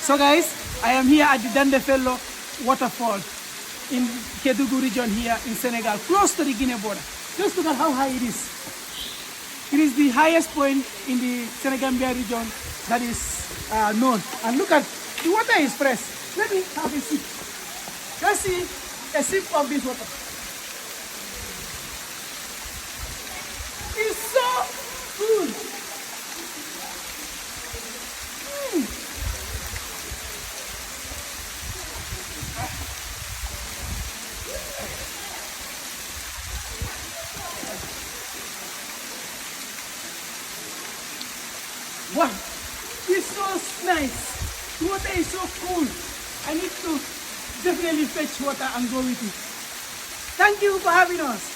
So guys, I am here at the Dawda-dj waterfall in Kedugu region here in Senegal, close to the Guinea border. Just look at how high it is. It is the highest point in the Senegambia region that is known. And look at, the water is fresh. Let me have a sip. Let's see a sip of this water. It's so good. Wow, it's so nice. The water is so cool. I need to definitely fetch water and go with it. Thank you for having us.